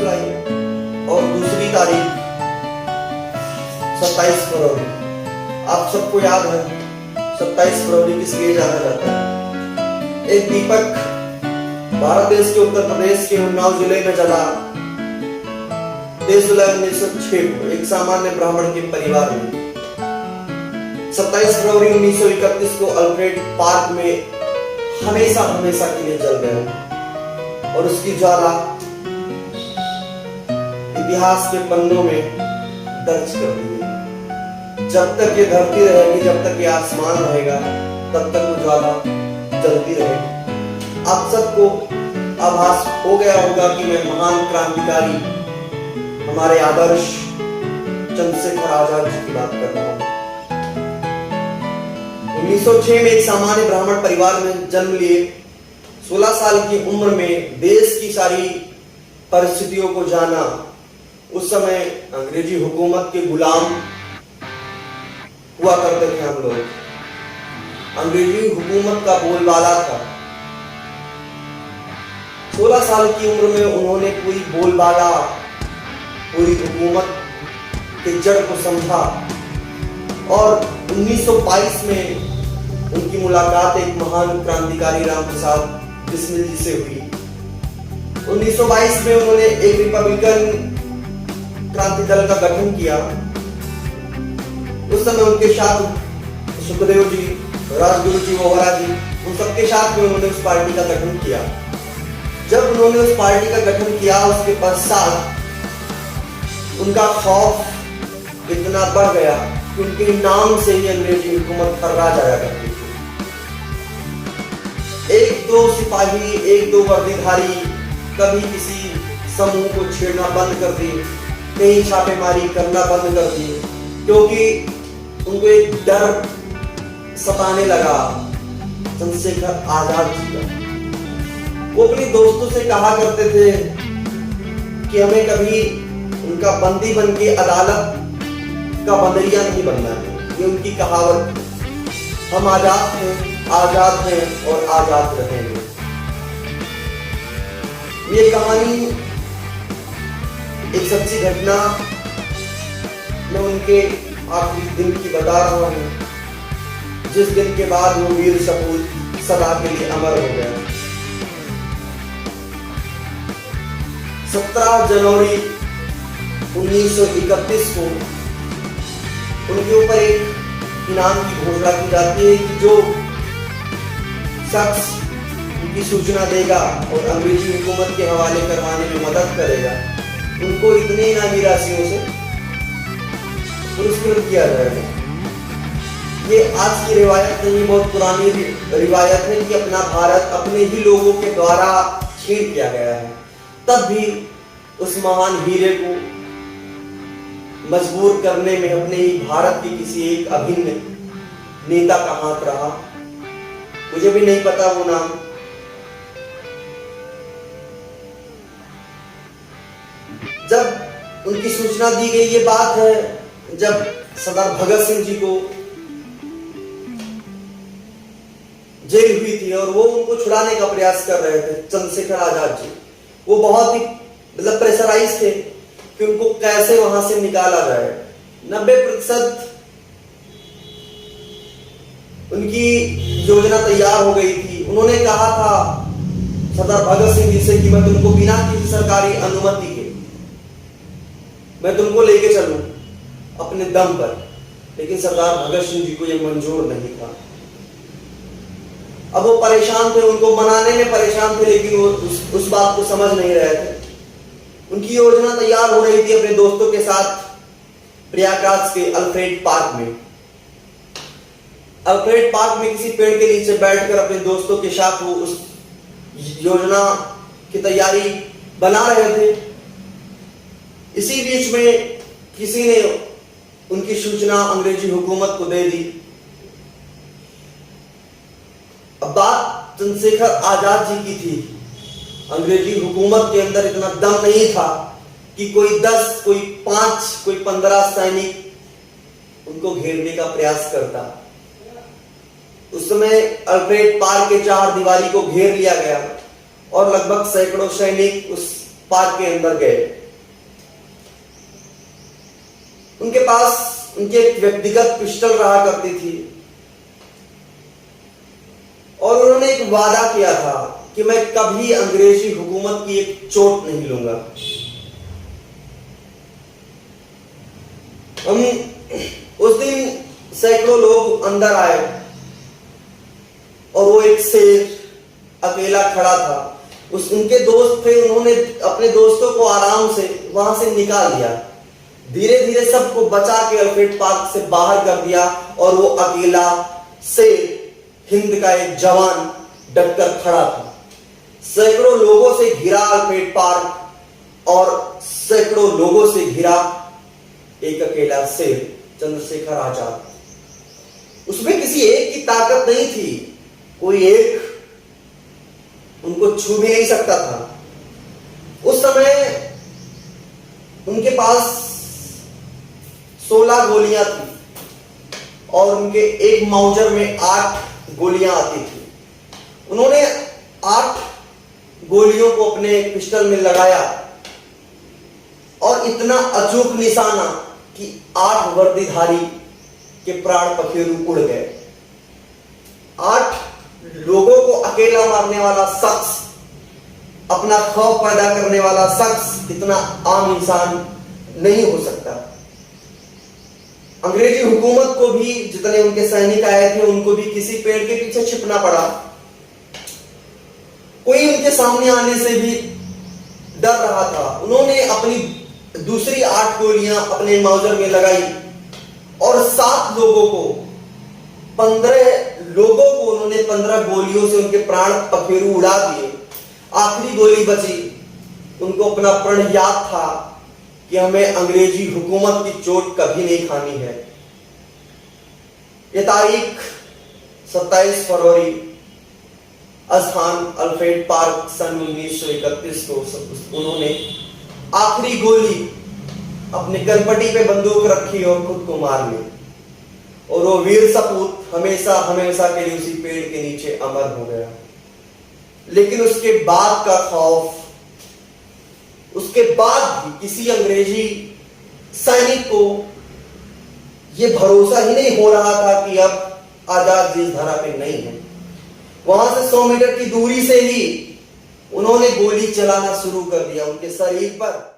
जुलाई और दूसरी तारीख 27 फरवरी। आप सबको याद है 27 फरवरी किस लिए जाना जाता है? एक दीपक भारत देश के उत्तर प्रदेश के उन्नाव जिले में जला 23 जुलाई 1906 को एक सामान्य ब्राह्मण के परिवार में। 27 फरवरी 1931 को अल्फ्रेड पार्क में हमेशा हमेशा के लिए जल गया और उसकी ज्वाला इतिहास के पन्नों में दर्ज कर दी गई। जब तक ये धरती रहेगी, जब तक ये आसमान रहेगा, तब तक वो ज्वाला जलती रहेगी। आप सबको आभास हो गया होगा कि मैं महान क्रांतिकारी हमारे आदर्श चंद्रशेखर आजाद जी की बात कर रहा हूं। 1906 में एक सामान्य ब्राह्मण परिवार में जन्म लिए 16 साल की उम्र में देश की सारी परिस्थितियों को जाना। उस समय अंग्रेजी हुकूमत के गुलाम हुआ करते थे हम लोग। अंग्रेजी हुकूमत का बोलबाला था। 16 साल की उम्र में उन्होंने पूरी बोलबाला, पूरी हुकूमत के जड़ को समझा और 1922 में उनकी मुलाकात एक महान क्रांतिकारी रामप्रसाद बिस्मिल जी से हुई। 1922 में उन्होंने एक रिपब्लिकन क्रांति दल का गठन किया। उस समय उनके साथ सुखदेव जी, राजगुरु जी, वोहरा जी, उन सबके साथ में उन्होंने उस पार्टी का गठन किया। जब उन्होंने उस पार्टी का गठन किया, उसके पश्चात उनका खौफ इतना बढ़ गया कि उनके नाम से ही अंग्रेजी हुकूमत फर्रा जाया करती थी। एक दो सिपाही, एक दो वर्दीधारी कभी किसी समूह को छेड़ना बंद कर दिए, कहीं छापेमारी करना बंद कर दिए, क्योंकि उनको एक डर सताने लगा चंद्रशेखर आजाद जी का। वो अपने दोस्तों से कहा करते थे कि हमें कभी उनका बंदी बन के अदालत का बंदरिया नहीं बनना है। ये उनकी कहावत। हम आजाद हैं और आजाद रहेंगे। ये कहानी एक सच्ची घटना मैं उनके आखिरी दिन की बता रहा हूं, जिस दिन के बाद वो वीर सपूत सदा के लिए अमर हो गया। 17 जनवरी 1931 को उनके ऊपर एक इनाम की घोषणा की जाती है कि जो शख्स उनकी सूचना देगा और अंग्रेजी हुकूमत के हवाले करवाने में मदद करेगा, उनको इतनी इनामी राशियों से पुरस्कृत किया जाएगा। ये आज की रिवायत नहीं, बहुत पुरानी रिवायत है कि अपना भारत अपने ही लोगों के द्वारा छीन किया गया है। तब भी उस महान हीरे को मजबूर करने में अपने ही भारत के किसी एक अभिन्न नेता का हाथ रहा। मुझे भी नहीं पता वो नाम। जब उनकी सूचना दी गई, ये बात है जब सरदार भगत सिंह जी को जेल हुई थी और वो उनको छुड़ाने का प्रयास कर रहे थे, चंद्रशेखर आजाद जी। वो बहुत ही मतलब प्रेशराइज थे कि उनको कैसे वहां से निकाला जाए। 90% उनकी योजना तैयार हो गई थी। उन्होंने कहा था सरदार भगत सिंह जी से कि मैं तुमको बिना किसी सरकारी अनुमति के मैं तुमको लेके चलूं अपने दम पर, लेकिन सरदार भगत सिंह जी को यह मंजूर नहीं था। अब वो परेशान थे, उनको मनाने में परेशान थे, लेकिन वो उस बात को समझ नहीं रहे थे। उनकी योजना तैयार हो रही थी अपने दोस्तों के साथ प्रयागराज के अल्फ्रेड पार्क में। अल्फ्रेड पार्क में किसी पेड़ के नीचे बैठकर अपने दोस्तों के साथ वो उस योजना की तैयारी बना रहे थे। इसी बीच में किसी ने उनकी सूचना अंग्रेजी हुकूमत को दे दी। अब बात चंद्रशेखर आजाद जी की थी। अंग्रेजी हुकूमत के अंदर इतना दम नहीं था कि कोई 10, कोई 5, कोई 15 सैनिक उनको घेरने का प्रयास करता। उस समय अल्फ्रेड पार्क के चार दीवारी को घेर लिया गया और लगभग सैकड़ों सैनिक उस पार्क के अंदर गए। उनके पास उनके एक व्यक्तिगत पिस्टल रहा करती थी और उन्होंने एक वादा किया था कि मैं कभी अंग्रेजी हुकूमत की एक चोट नहीं लूंगा। हम उस दिन सैकड़ों लोग अंदर आए और वो एक शेर अकेला खड़ा था। उनके दोस्त थे, उन्होंने अपने दोस्तों को आराम से वहां से निकाल दिया। धीरे धीरे सबको बचा के अल्फ्रेड पार्क से बाहर कर दिया और वो अकेला शेर, हिंद का एक जवान डटकर खड़ा था। सैकड़ों लोगों से घिरा अल्फ्रेड पार्क और सैकड़ों लोगों से घिरा एक अकेला शेर, चंद्रशेखर आजाद। उसमें किसी एक की ताकत नहीं थी, कोई एक उनको छू भी नहीं सकता था। उस समय उनके पास 16 गोलियां थी और उनके एक माउजर में 8 गोलियां आती थी। उन्होंने 8 गोलियों को अपने पिस्टल में लगाया और इतना अचूक निशाना कि 8 वर्दीधारी के प्राण पखेरु उड़ गए। 8 लोगों को अकेला मारने वाला शख्स, अपना खौफ पैदा करने वाला शख्स इतना आम इंसान नहीं हो सकता। अंग्रेजी हुकूमत को भी, जितने उनके सैनिक आए थे, उनको भी किसी पेड़ के पीछे छिपना पड़ा। कोई उनके सामने आने से भी डर रहा था। उन्होंने अपनी दूसरी 8 गोलियां अपने माउजर में लगाई और 7 लोगों को, 15 लोगों को उन्होंने 15 गोलियों से उनके प्राण पखेरु उड़ा दिए। आखिरी गोली बची, उनको अपना प्रण याद था कि हमें अंग्रेजी हुकूमत की चोट कभी नहीं खानी है। यह तारीख 27 फरवरी अजहान अल्फ्रेड पार्क सन 1931 को उन्होंने आखिरी गोली अपने कनपटी पे बंदूक रखी और खुद को मार ली और वो वीर सपूत हमेशा हमेशा के लिए उसी पेड़ के नीचे अमर हो गया। लेकिन उसके बाद का खौफ, उसके बाद भी किसी अंग्रेजी सैनिक को यह भरोसा ही नहीं हो रहा था कि अब आजाद जिस धरा पे नहीं है। वहां से 100 मीटर की दूरी से ही उन्होंने गोली चलाना शुरू कर दिया उनके शरीर पर।